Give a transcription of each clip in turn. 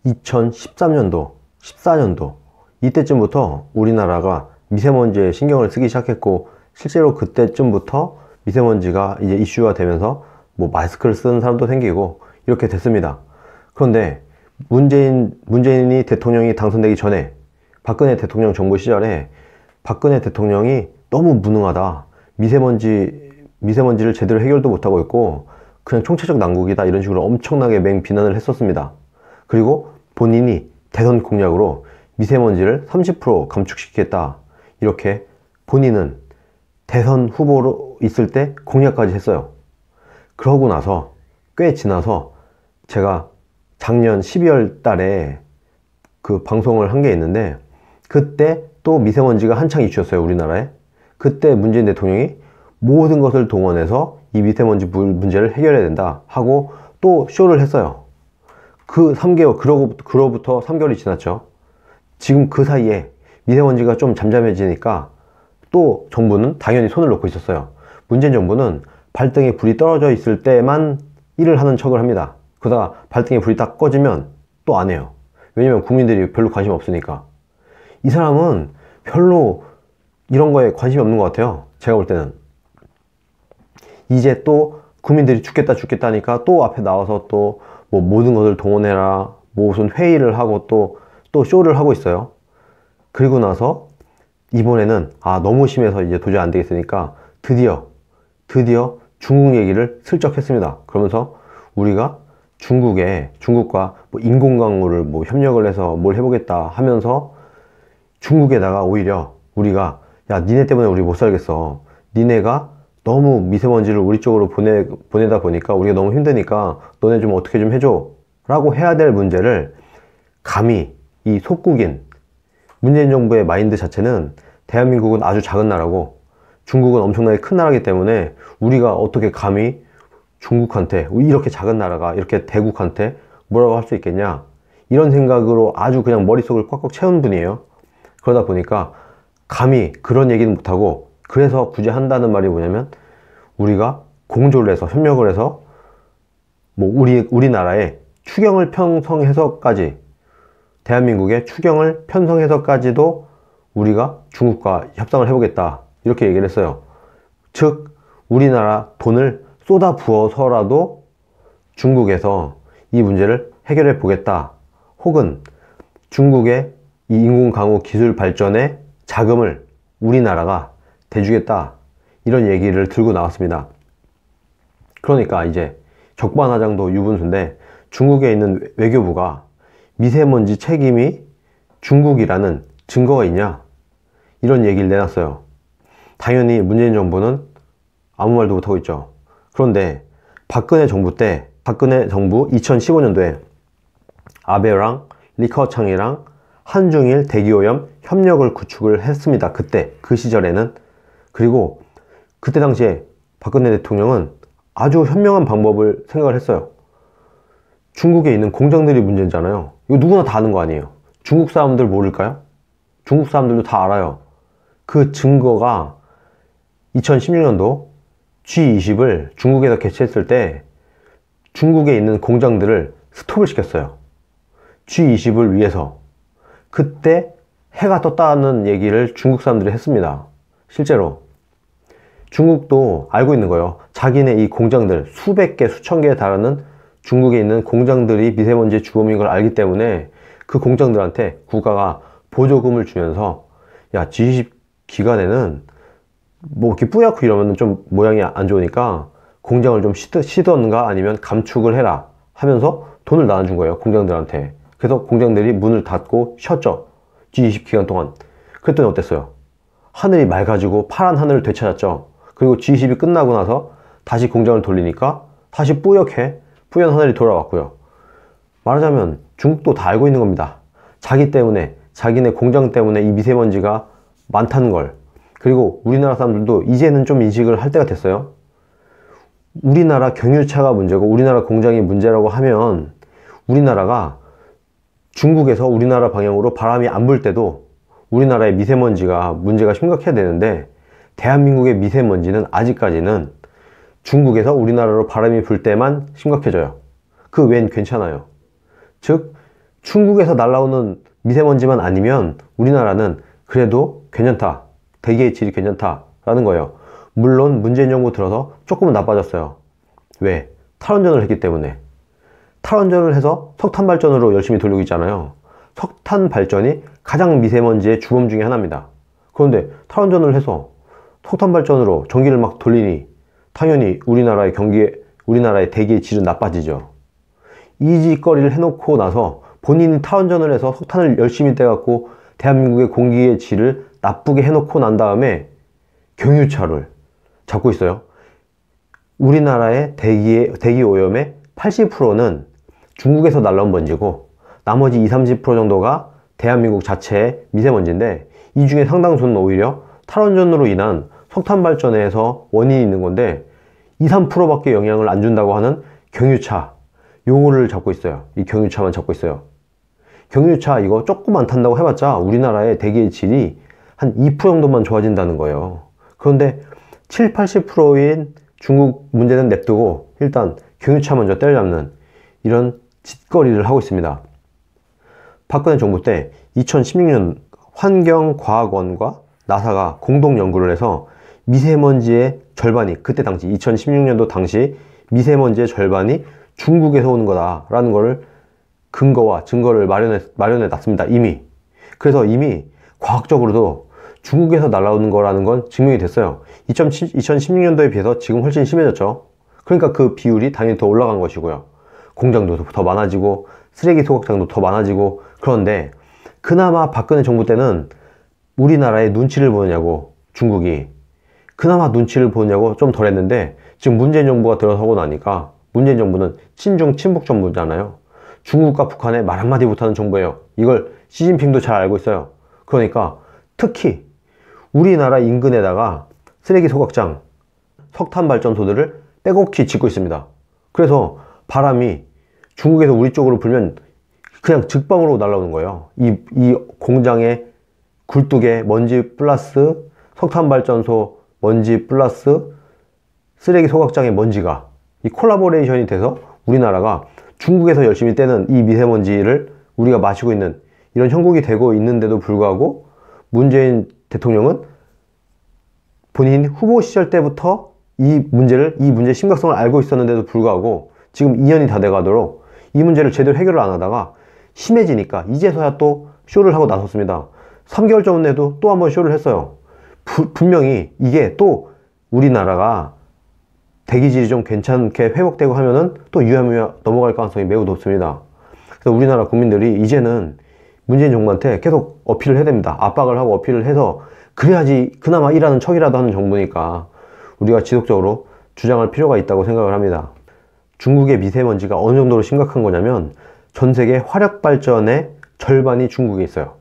2013년도, 14년도 이때쯤부터 우리나라가 미세먼지에 신경을 쓰기 시작했고, 실제로 그때쯤부터 미세먼지가 이제 이슈가 되면서 뭐 마스크를 쓰는 사람도 생기고 이렇게 됐습니다. 그런데 문재인이 대통령이 당선되기 전에, 박근혜 대통령 정부 시절에 박근혜 대통령이 너무 무능하다, 미세먼지를 제대로 해결도 못하고 있고 그냥 총체적 난국이다, 이런 식으로 엄청나게 맹비난을 했었습니다. 그리고 본인이 대선 공약으로 미세먼지를 30% 감축시키겠다, 이렇게 본인은 대선 후보로 있을 때 공약까지 했어요. 그러고 나서 꽤 지나서 제가 작년 12월 달에 그 방송을 한 게 있는데, 그때 또 미세먼지가 한창 이슈였어요, 우리나라에. 그때 문재인 대통령이 모든 것을 동원해서 이 미세먼지 문제를 해결해야 된다 하고 또 쇼를 했어요. 그 3개월, 그로부터 3개월이 지났죠. 지금 그 사이에 미세먼지가 좀 잠잠해지니까 또 정부는 당연히 손을 놓고 있었어요. 문재인 정부는 발등에 불이 떨어져 있을 때만 일을 하는 척을 합니다. 그러다가 발등에 불이 딱 꺼지면 또 안 해요. 왜냐면 국민들이 별로 관심 없으니까. 이 사람은 별로 이런 거에 관심이 없는 것 같아요, 제가 볼 때는. 이제 또 국민들이 죽겠다 하니까 또 앞에 나와서 또 뭐 모든 것을 동원해라, 무슨 회의를 하고 또 쇼를 하고 있어요. 그리고 나서 이번에는 너무 심해서 이제 도저히 안 되겠으니까 드디어 중국 얘기를 슬쩍 했습니다. 그러면서 우리가 중국과 뭐 인공강우를 뭐 협력을 해서 뭘 해보겠다 하면서 중국에다가 오히려 우리가, 야, 니네 때문에 우리 못 살겠어, 니네가 너무 미세먼지를 우리 쪽으로 보내다 보니까 우리가 너무 힘드니까 너네 좀 어떻게 좀 해줘 라고 해야 될 문제를 감히 이 속국인 문재인 정부의 마인드 자체는, 대한민국은 아주 작은 나라고 중국은 엄청나게 큰 나라이기 때문에 우리가 어떻게 감히 중국한테, 이렇게 작은 나라가 이렇게 대국한테 뭐라고 할 수 있겠냐, 이런 생각으로 아주 그냥 머릿속을 꽉꽉 채운 분이에요. 그러다 보니까 감히 그런 얘기는 못하고, 그래서 굳이 한다는 말이 뭐냐면, 우리가 공조를 해서 협력을 해서 뭐 우리나라의 추경을 편성해서까지, 대한민국의 추경을 편성해서까지도 우리가 중국과 협상을 해보겠다, 이렇게 얘기를 했어요. 즉 우리나라 돈을 쏟아 부어서라도 중국에서 이 문제를 해결해 보겠다, 혹은 중국의 이 인공강우 기술 발전에 자금을 우리나라가 대주겠다, 이런 얘기를 들고 나왔습니다. 그러니까 이제 적반하장도 유분수인데, 중국에 있는 외교부가 미세먼지 책임이 중국이라는 증거가 있냐, 이런 얘기를 내놨어요. 당연히 문재인 정부는 아무 말도 못하고 있죠. 그런데 박근혜 정부 2015년도에 아베랑 리커창이랑 한중일 대기오염 협력을 구축을 했습니다. 그 시절에는. 그리고 그때 당시에 박근혜 대통령은 아주 현명한 방법을 생각을 했어요. 중국에 있는 공장들이 문제잖아요. 이거 누구나 다 아는 거 아니에요. 중국 사람들 모를까요? 중국 사람들도 다 알아요. 그 증거가 2016년도 G20을 중국에서 개최했을 때 중국에 있는 공장들을 스톱을 시켰어요. G20을 위해서. 그때 해가 떴다는 얘기를 중국 사람들이 했습니다. 실제로 중국도 알고 있는 거예요. 자기네 이 공장들, 수백 개, 수천 개에 달하는 중국에 있는 공장들이 미세먼지의 주범인 걸 알기 때문에 그 공장들한테 국가가 보조금을 주면서, 야, G20 기간에는 뭐 이렇게 뿌옇고 이러면 좀 모양이 안 좋으니까 공장을 좀 쉬던가 아니면 감축을 해라 하면서 돈을 나눠준 거예요, 공장들한테. 그래서 공장들이 문을 닫고 쉬었죠, G20 기간 동안. 그랬더니 어땠어요? 하늘이 맑아지고 파란 하늘을 되찾았죠. 그리고 G20이 끝나고 나서 다시 공장을 돌리니까 다시 뿌연 하늘이 돌아왔고요. 말하자면 중국도 다 알고 있는 겁니다. 자기 때문에, 자기네 공장 때문에 이 미세먼지가 많다는 걸. 그리고 우리나라 사람들도 이제는 좀 인식을 할 때가 됐어요. 우리나라 경유차가 문제고 우리나라 공장이 문제라고 하면, 우리나라가 중국에서 우리나라 방향으로 바람이 안 불 때도 우리나라의 미세먼지가 문제가 심각해야 되는데, 대한민국의 미세먼지는 아직까지는 중국에서 우리나라로 바람이 불 때만 심각해져요. 그 외엔 괜찮아요. 즉 중국에서 날라오는 미세먼지만 아니면 우리나라는 그래도 괜찮다, 대기의 질이 괜찮다 라는 거예요. 물론 문재인 정부 들어서 조금은 나빠졌어요. 왜? 탈원전을 했기 때문에. 탈원전을 해서 석탄 발전으로 열심히 돌리고 있잖아요. 석탄 발전이 가장 미세먼지의 주범 중에 하나입니다. 그런데 탈원전을 해서 석탄 발전으로 전기를 막 돌리니 당연히 우리나라의 대기의 질은 나빠지죠. 이 짓거리를 해놓고 나서 본인이 탈원전을 해서 석탄을 열심히 떼갖고 대한민국의 공기의 질을 나쁘게 해놓고 난 다음에 경유차를 잡고 있어요. 우리나라의 대기 오염의 80%는 중국에서 날라온 먼지고 나머지 20-30% 정도가 대한민국 자체의 미세먼지인데, 이 중에 상당수는 오히려 탈원전으로 인한 석탄 발전에서 원인이 있는 건데 2-3% 밖에 영향을 안 준다고 하는 경유차, 요거를 잡고 있어요. 이 경유차만 잡고 있어요. 경유차 이거 조금만 탄다고 해봤자 우리나라의 대기의 질이 한 2% 정도만 좋아진다는 거예요. 그런데 70-80%인 중국 문제는 냅두고 일단 경유차 먼저 때려잡는 이런 짓거리를 하고 있습니다. 박근혜 정부 때 2016년 환경과학원과 나사가 공동 연구를 해서 미세먼지의 절반이, 그때 당시 2016년도 당시 미세먼지의 절반이 중국에서 오는 거다라는 거를 근거와 증거를 마련해 놨습니다. 이미. 그래서 이미 과학적으로도 중국에서 날아오는 거라는 건 증명이 됐어요. 2016년도에 비해서 지금 훨씬 심해졌죠. 그러니까 그 비율이 당연히 더 올라간 것이고요. 공장도 더 많아지고 쓰레기 소각장도 더 많아지고. 그런데 그나마 박근혜 정부 때는 우리나라의 눈치를 보느냐고, 중국이 그나마 눈치를 보느냐고 좀 덜 했는데, 지금 문재인 정부가 들어서고 나니까, 문재인 정부는 친중 친북 정부잖아요. 중국과 북한에 말 한마디 못하는 정부예요. 이걸 시진핑도 잘 알고 있어요. 그러니까 특히 우리나라 인근에다가 쓰레기 소각장, 석탄 발전소들을 빼곡히 짓고 있습니다. 그래서 바람이 중국에서 우리 쪽으로 불면 그냥 직방으로 날아오는 거예요. 이 공장의 굴뚝에 먼지 플러스 석탄 발전소 먼지 플러스 쓰레기 소각장의 먼지가 이 콜라보레이션이 돼서 우리나라가 중국에서 열심히 떼는 이 미세먼지를 우리가 마시고 있는 이런 형국이 되고 있는데도 불구하고, 문재인 대통령은 본인 후보 시절 때부터 이 문제의 심각성을 알고 있었는데도 불구하고 지금 2년이 다 돼가도록 이 문제를 제대로 해결을 안 하다가 심해지니까 이제서야 또 쇼를 하고 나섰습니다. 3개월 전에도 또 한번 쇼를 했어요. 분명히 이게 또 우리나라가 대기질이 좀 괜찮게 회복되고 하면은 또 유야무야 넘어갈 가능성이 매우 높습니다. 그래서 우리나라 국민들이 이제는 문재인 정부한테 계속 어필을 해야 됩니다. 압박을 하고 어필을 해서 그래야지 그나마 일하는 척이라도 하는 정부니까 우리가 지속적으로 주장할 필요가 있다고 생각을 합니다. 중국의 미세먼지가 어느 정도로 심각한 거냐면 전 세계 화력 발전의 절반이 중국에 있어요.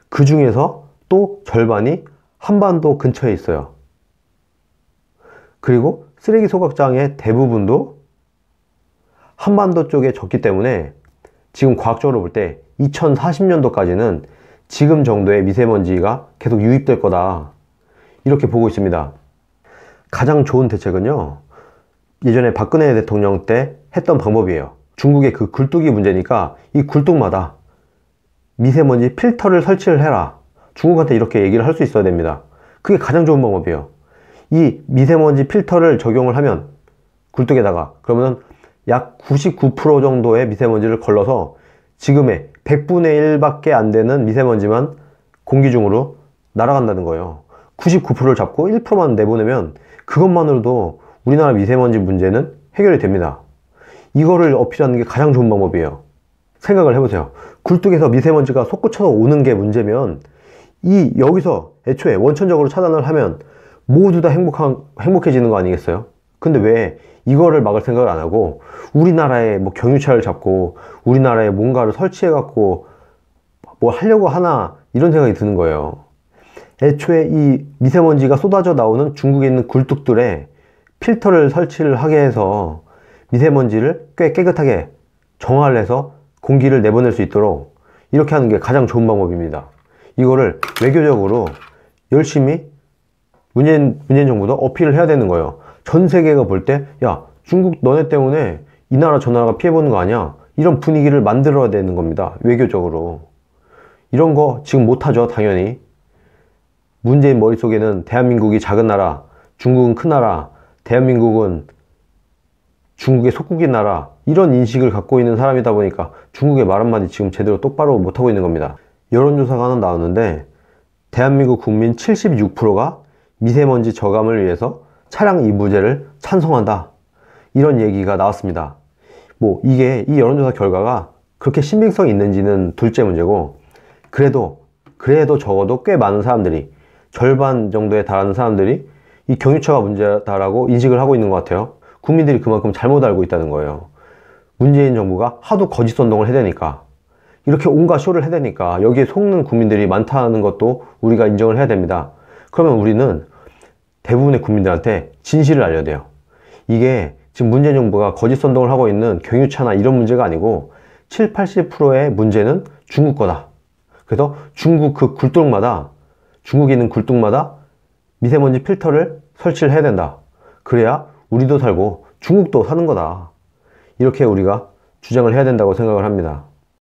그 중에서 또 절반이 한반도 근처에 있어요. 그리고 쓰레기 소각장의 대부분도 한반도 쪽에 졌기 때문에 지금 과학적으로 볼 때 2040년도까지는 지금 정도의 미세먼지가 계속 유입될 거다, 이렇게 보고 있습니다. 가장 좋은 대책은요, 예전에 박근혜 대통령 때 했던 방법이에요. 중국의 그 굴뚝이 문제니까 이 굴뚝마다 미세먼지 필터를 설치를 해라. 중국한테 이렇게 얘기를 할 수 있어야 됩니다. 그게 가장 좋은 방법이에요. 이 미세먼지 필터를 적용을 하면 굴뚝에다가 그러면 약 99% 정도의 미세먼지를 걸러서 지금의 100분의 1밖에 안 되는 미세먼지만 공기 중으로 날아간다는 거예요. 99%를 잡고 1%만 내보내면 그것만으로도 우리나라 미세먼지 문제는 해결이 됩니다. 이거를 어필하는 게 가장 좋은 방법이에요. 생각을 해보세요. 굴뚝에서 미세먼지가 솟구쳐서 오는 게 문제면 여기서 애초에 원천적으로 차단을 하면 모두 다 행복해지는 거 아니겠어요? 근데 왜 이거를 막을 생각을 안 하고 우리나라에 뭐 경유차를 잡고 우리나라에 뭔가를 설치해 갖고 뭐 하려고 하나, 이런 생각이 드는 거예요. 애초에 이 미세먼지가 쏟아져 나오는 중국에 있는 굴뚝들에 필터를 설치를 하게 해서 미세먼지를 꽤 깨끗하게 정화를 해서 공기를 내보낼 수 있도록 이렇게 하는 게 가장 좋은 방법입니다. 이거를 외교적으로 열심히 문재인 정부도 어필을 해야 되는 거예요. 전 세계가 볼 때, 야, 중국 너네 때문에 이 나라 저 나라가 피해보는 거 아니야? 이런 분위기를 만들어야 되는 겁니다. 외교적으로. 이런 거 지금 못하죠, 당연히. 문재인 머릿속에는 대한민국이 작은 나라, 중국은 큰 나라, 대한민국은 중국의 속국인 나라, 이런 인식을 갖고 있는 사람이다 보니까 중국의 말 한마디 지금 제대로 똑바로 못하고 있는 겁니다. 여론조사가 하나 나왔는데 대한민국 국민 76%가 미세먼지 저감을 위해서 차량 이부제를 찬성한다, 이런 얘기가 나왔습니다. 뭐 이게 이 여론조사 결과가 그렇게 신빙성이 있는지는 둘째 문제고, 그래도 적어도 꽤 많은 사람들이, 절반 정도에 달하는 사람들이 이 경유차가 문제다라고 인식을 하고 있는 것 같아요. 국민들이 그만큼 잘못 알고 있다는 거예요. 문재인 정부가 하도 거짓 선동을 해대니까, 이렇게 온갖 쇼를 해대니까 여기에 속는 국민들이 많다는 것도 우리가 인정을 해야 됩니다. 그러면 우리는 대부분의 국민들한테 진실을 알려야 돼요. 이게 지금 문재인 정부가 거짓 선동을 하고 있는 경유차나 이런 문제가 아니고 7, 80%의 문제는 중국 거다. 그래서 중국 그 굴뚝마다, 중국에 있는 굴뚝마다 미세먼지 필터를 설치를 해야 된다. 그래야 우리도 살고 중국도 사는 거다. 이렇게 우리가 주장을 해야 된다고 생각을 합니다.